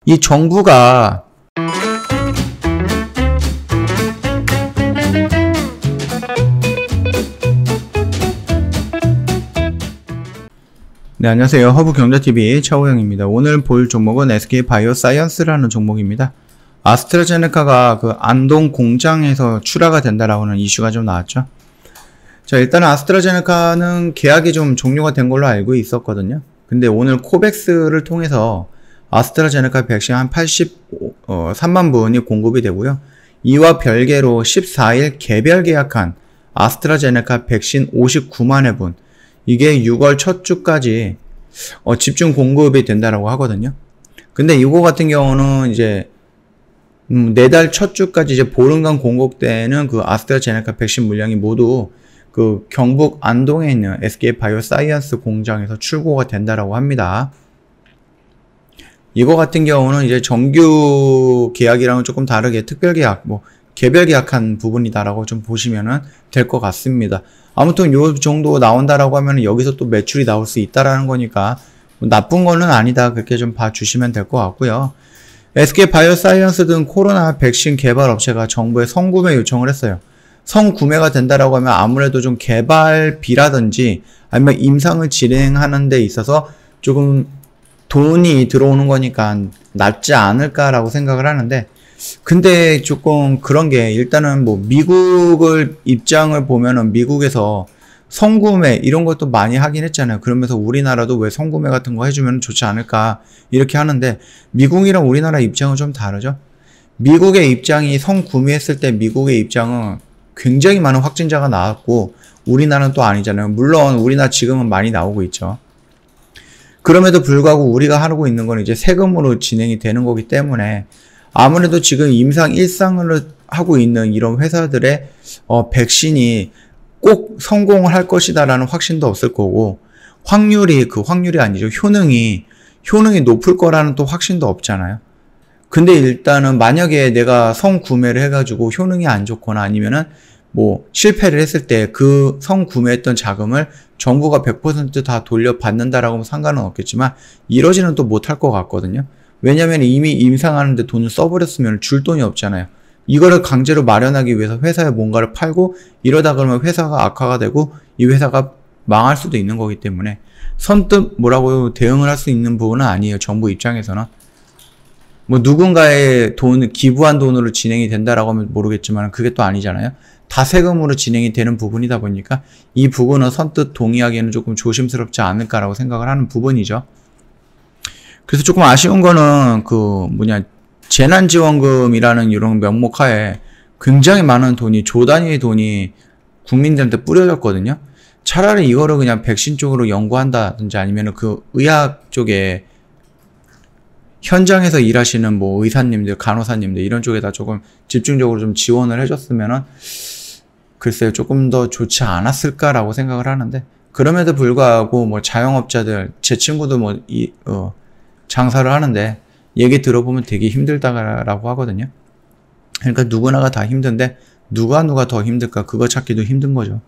이 정부가 네, 안녕하세요. 허브경제TV 차호영입니다. 오늘 볼 종목은 SK바이오사이언스라는 종목입니다. 아스트라제네카가 그 안동 공장에서 출하가 된다라고 하는 이슈가 좀 나왔죠. 자, 일단은 아스트라제네카는 계약이 좀 종료가 된 걸로 알고 있었거든요. 근데 오늘 코백스를 통해서 아스트라제네카 백신 한 83만 분이 공급이 되고요. 이와 별개로 14일 개별 계약한 아스트라제네카 백신 59만 회분, 이게 6월 첫 주까지 집중 공급이 된다라고 하거든요. 근데 이거 같은 경우는 이제 내달 첫 주까지 이제 보름간 공급되는 그 아스트라제네카 백신 물량이 모두 그 경북 안동에 있는 SK바이오사이언스 공장에서 출고가 된다라고 합니다. 이거 같은 경우는 이제 정규 계약이랑은 조금 다르게 특별 계약, 개별 계약한 부분이다라고 좀 보시면은 될 것 같습니다. 아무튼 요 정도 나온다라고 하면 여기서 또 매출이 나올 수 있다라는 거니까 나쁜 거는 아니다, 그렇게 좀 봐주시면 될 것 같고요. SK바이오사이언스 등 코로나 백신 개발 업체가 정부에 선구매 요청을 했어요. 선구매가 된다라고 하면 아무래도 좀 개발비라든지 아니면 임상을 진행하는 데 있어서 조금 돈이 들어오는 거니까 낫지 않을까라고 생각을 하는데, 근데 조금 그런 게 일단은 미국을 입장을 보면은 미국에서 선구매 이런 것도 많이 하긴 했잖아요. 그러면서 우리나라도 왜 선구매 같은 거 해주면 좋지 않을까 이렇게 하는데, 미국이랑 우리나라 입장은 좀 다르죠. 미국의 입장이 선구매했을 때 미국의 입장은 굉장히 많은 확진자가 나왔고 우리나라는 또 아니잖아요. 물론 우리나라 지금은 많이 나오고 있죠. 그럼에도 불구하고 우리가 하고 있는 건 이제 세금으로 진행이 되는 거기 때문에 아무래도 지금 임상 일상을 하고 있는 이런 회사들의 백신이 꼭 성공을 할 것이다라는 확신도 없을 거고, 확률이 아니죠. 효능이 높을 거라는 또 확신도 없잖아요. 근데 일단은 만약에 내가 선구매를 해가지고 효능이 안 좋거나 아니면은 실패를 했을 때 그 선구매했던 자금을 정부가 100% 다 돌려받는다라고 하면 상관은 없겠지만 이러지는 또 못할 것 같거든요. 왜냐면 이미 임상하는데 돈을 써버렸으면 줄 돈이 없잖아요. 이거를 강제로 마련하기 위해서 회사에 뭔가를 팔고 이러다 그러면 회사가 악화가 되고 이 회사가 망할 수도 있는 거기 때문에 선뜻 뭐라고 대응을 할 수 있는 부분은 아니에요. 정부 입장에서는. 누군가의 기부한 돈으로 진행이 된다라고 하면 모르겠지만 그게 또 아니잖아요. 다 세금으로 진행이 되는 부분이다 보니까 이 부분은 선뜻 동의하기에는 조금 조심스럽지 않을까라고 생각을 하는 부분이죠. 그래서 조금 아쉬운 거는 재난지원금이라는 이런 명목하에 굉장히 많은 돈이, 조 단위의 돈이 국민들한테 뿌려졌거든요. 차라리 이거를 그냥 백신 쪽으로 연구한다든지 아니면 그 의학 쪽에 현장에서 일하시는 의사님들, 간호사님들 이런 쪽에다 조금 집중적으로 좀 지원을 해줬으면은 글쎄요, 조금 더 좋지 않았을까라고 생각을 하는데, 그럼에도 불구하고 자영업자들, 제 친구도 장사를 하는데 얘기 들어보면 되게 힘들다라고 하거든요. 그러니까 누구나가 다 힘든데 누가 더 힘들까, 그거 찾기도 힘든 거죠.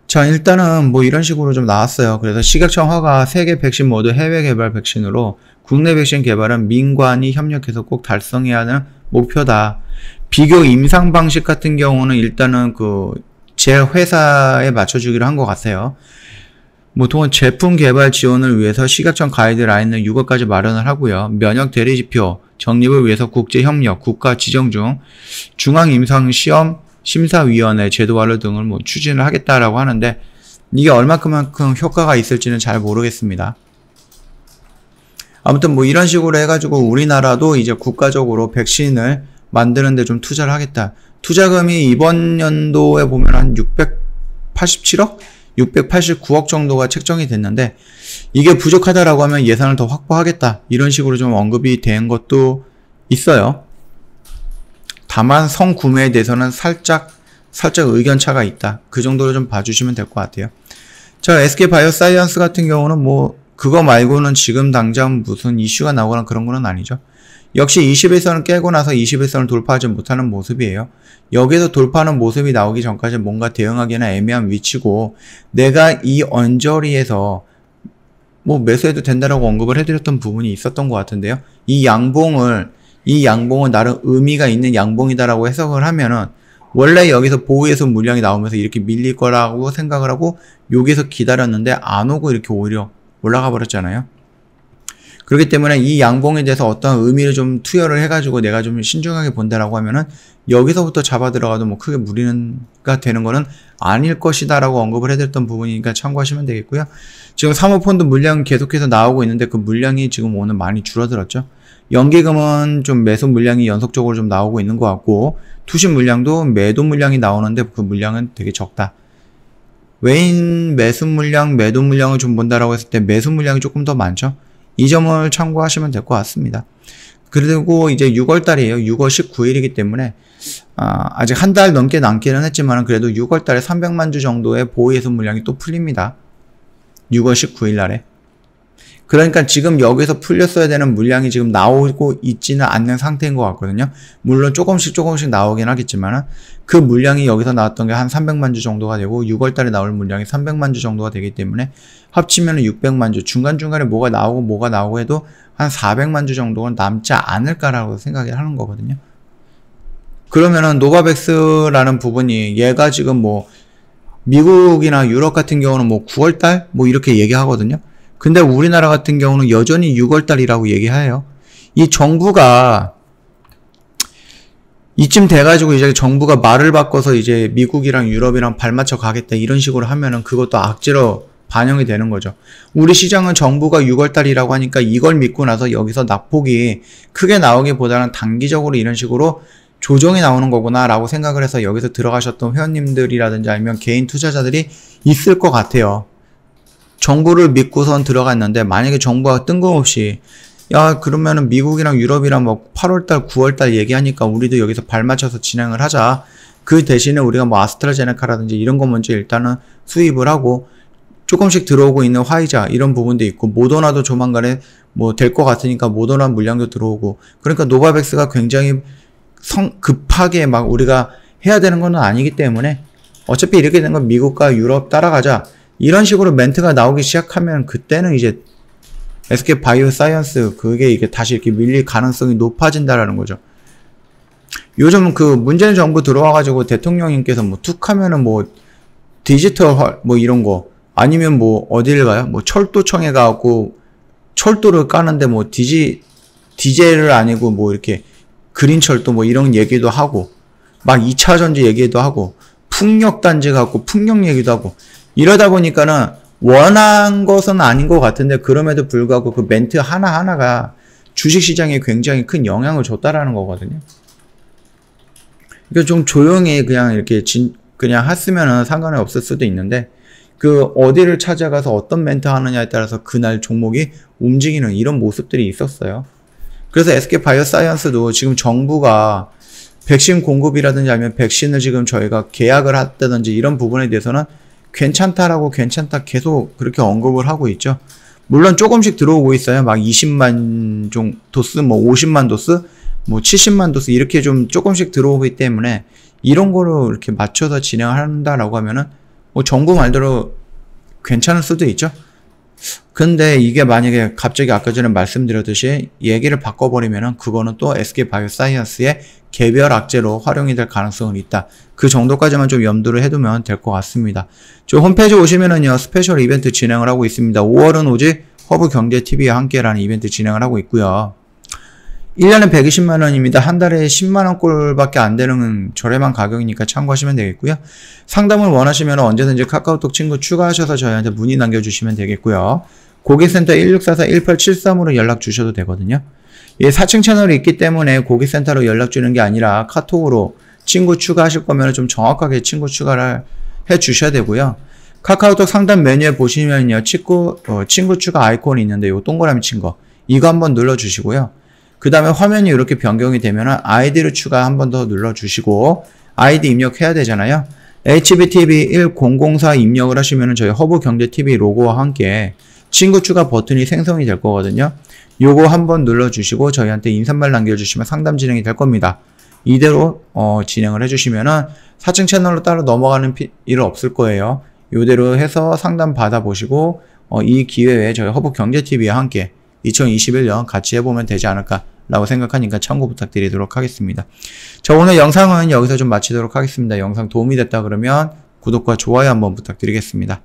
자, 일단은 이런 식으로 좀 나왔어요. 그래서 식약청 허가 3개 백신 모두 해외 개발 백신으로 국내 백신 개발은 민관이 협력해서 꼭 달성해야 하는 목표다. 비교 임상 방식 같은 경우는 일단은 제 회사에 맞춰주기로 한 것 같아요. 보통은 제품 개발 지원을 위해서 식약청 가이드라인을 6월까지 마련을 하고요. 면역 대리지표 정립을 위해서 국제협력, 국가 지정 중 중앙임상시험 심사위원회 제도화를 등을 추진을 하겠다라고 하는데, 이게 얼마큼만큼 효과가 있을지는 잘 모르겠습니다. 아무튼 이런 식으로 해가지고 우리나라도 이제 국가적으로 백신을 만드는데 좀 투자를 하겠다. 투자금이 이번 연도에 보면 한 687억? 689억 정도가 책정이 됐는데, 이게 부족하다라고 하면 예산을 더 확보하겠다, 이런 식으로 좀 언급이 된 것도 있어요. 다만 선구매에 대해서는 살짝 의견차가 있다, 그 정도로 좀 봐주시면 될 것 같아요. 자, SK바이오사이언스 같은 경우는 그거 말고는 지금 당장 무슨 이슈가 나오거나 그런 거는 아니죠. 역시 20일선을 깨고 나서 20일선을 돌파하지 못하는 모습이에요. 여기서 돌파하는 모습이 나오기 전까지 뭔가 대응하기에는 애매한 위치고, 내가 이 언저리에서 뭐 매수해도 된다라고 언급을 해드렸던 부분이 있었던 것 같은데요. 이 양봉은 나름 의미가 있는 양봉이다라고 해석을 하면은 원래 여기서 보호예수 물량이 나오면서 이렇게 밀릴 거라고 생각을 하고 여기서 기다렸는데 안 오고 이렇게 오히려 올라가 버렸잖아요. 그렇기 때문에 이 양봉에 대해서 어떤 의미를 좀 투여를 해가지고 내가 좀 신중하게 본다라고 하면은 여기서부터 잡아 들어가도 뭐 크게 무리가 되는 거는 아닐 것이다라고 언급을 해드렸던 부분이니까 참고하시면 되겠고요. 지금 사모펀드 물량 계속해서 나오고 있는데 그 물량이 지금 오늘 많이 줄어들었죠. 연기금은 좀 매수 물량이 연속적으로 좀 나오고 있는 것 같고 투신 물량도 매도 물량이 나오는데 그 물량은 되게 적다. 외인 매수 물량, 매도 물량을 좀 본다라고 했을 때 매수 물량이 조금 더 많죠. 이 점을 참고하시면 될 것 같습니다. 그리고 이제 6월달이에요. 6월 19일이기 때문에 아직 한 달 넘게 남기는 했지만 그래도 6월달에 300만 주 정도의 보호예수 물량이 또 풀립니다. 6월 19일 날에. 그러니까 지금 여기서 풀렸어야 되는 물량이 지금 나오고 있지는 않는 상태인 것 같거든요. 물론 조금씩 나오긴 하겠지만 그 물량이 여기서 나왔던 게 한 300만 주 정도가 되고 6월 달에 나올 물량이 300만 주 정도가 되기 때문에 합치면 600만 주, 중간중간에 뭐가 나오고 해도 한 400만 주 정도는 남지 않을까라고 생각을 하는 거거든요. 그러면은 노바백스라는 부분이 얘가 지금 뭐 미국이나 유럽 같은 경우는 뭐 9월 달 뭐 이렇게 얘기하거든요. 근데 우리나라 같은 경우는 여전히 6월달이라고 얘기해요. 이 정부가 이쯤 돼가지고 이제 정부가 말을 바꿔서 이제 미국이랑 유럽이랑 발맞춰 가겠다 이런 식으로 하면은 그것도 악재로 반영이 되는 거죠. 우리 시장은 정부가 6월달이라고 하니까 이걸 믿고 나서 여기서 낙폭이 크게 나오기보다는 단기적으로 이런 식으로 조정이 나오는 거구나 라고 생각을 해서 여기서 들어가셨던 회원님들이라든지 아니면 개인 투자자들이 있을 것 같아요. 정부를 믿고선 들어갔는데 만약에 정부가 뜬금없이 야 그러면은 미국이랑 유럽이랑 뭐 8월달 9월달 얘기하니까 우리도 여기서 발맞춰서 진행을 하자. 그 대신에 우리가 뭐 아스트라제네카라든지 이런 거 먼저 일단은 수입을 하고 조금씩 들어오고 있는 화이자 이런 부분도 있고 모더나도 조만간에 뭐 될 것 같으니까 모더나 물량도 들어오고 그러니까 노바백스가 굉장히 급하게 막 우리가 해야 되는 건 아니기 때문에 어차피 이렇게 된 건 미국과 유럽 따라가자. 이런 식으로 멘트가 나오기 시작하면 그때는 이제 SK 바이오사이언스 그게 이게 다시 이렇게 밀릴 가능성이 높아진다라는 거죠. 요즘은 그 문재인 정부 들어와가지고 대통령님께서 뭐 툭 하면은 뭐 디지털 뭐 이런 거 아니면 뭐 어디를 가요? 뭐 철도청에 가고 철도를 까는데 뭐 디젤을 아니고 뭐 이렇게 그린철도 뭐 이런 얘기도 하고 막 2차 전지 얘기도 하고 풍력단지 갖고 풍력 얘기도 하고 이러다 보니까는 원한 것은 아닌 것 같은데 그럼에도 불구하고 그 멘트 하나하나가 주식시장에 굉장히 큰 영향을 줬다라는 거거든요. 그러니까 좀 조용히 그냥 이렇게 그냥 했으면은 상관이 없을 수도 있는데 그 어디를 찾아가서 어떤 멘트 하느냐에 따라서 그날 종목이 움직이는 이런 모습들이 있었어요. 그래서 SK 바이오사이언스도 지금 정부가 백신 공급이라든지 아니면 백신을 지금 저희가 계약을 했다든지 이런 부분에 대해서는 괜찮다라고 괜찮다 계속 그렇게 언급을 하고 있죠. 물론 조금씩 들어오고 있어요. 막 20만 도스, 뭐 50만 도스, 뭐 70만 도스 이렇게 좀 조금씩 들어오기 때문에 이런 거로 이렇게 맞춰서 진행한다라고 하면은 뭐 정부 말대로 괜찮을 수도 있죠. 근데 이게 만약에 갑자기 아까 전에 말씀드렸듯이 얘기를 바꿔버리면은 그거는 또 SK 바이오사이언스의 개별 악재로 활용이 될 가능성은 있다. 그 정도까지만 좀 염두를 해두면 될 것 같습니다. 저 홈페이지 오시면은요, 스페셜 이벤트 진행을 하고 있습니다. 5월은 오직 허브경제TV와 함께라는 이벤트 진행을 하고 있고요. 1년에 120만원입니다. 한 달에 10만원꼴밖에 안 되는 저렴한 가격이니까 참고하시면 되겠고요. 상담을 원하시면 언제든지 카카오톡 친구 추가하셔서 저희한테 문의 남겨주시면 되겠고요. 고객센터 1644-1873으로 연락 주셔도 되거든요. 예, 4층 채널이 있기 때문에 고객센터로 연락 주는 게 아니라 카톡으로 친구 추가하실 거면 좀 정확하게 친구 추가를 해 주셔야 되고요. 카카오톡 상담 메뉴에 보시면요, 친구 추가 아이콘이 있는데 요 동그라미 친 거, 이거 한번 눌러 주시고요. 그 다음에 화면이 이렇게 변경이 되면 아이디를 추가 한 번 더 눌러주시고 아이디 입력해야 되잖아요. HBTV1004 입력을 하시면 저희 허브경제TV 로고와 함께 친구 추가 버튼이 생성이 될 거거든요. 요거 한번 눌러주시고 저희한테 인사말 남겨주시면 상담 진행이 될 겁니다. 이대로 진행을 해주시면은 4층 채널로 따로 넘어가는 일 없을 거예요. 요대로 해서 상담 받아보시고 이 기회에 저희 허브경제TV와 함께 2021년 같이 해보면 되지 않을까라고 생각하니까 참고 부탁드리도록 하겠습니다. 자, 오늘 영상은 여기서 좀 마치도록 하겠습니다. 영상 도움이 됐다 그러면 구독과 좋아요 한번 부탁드리겠습니다.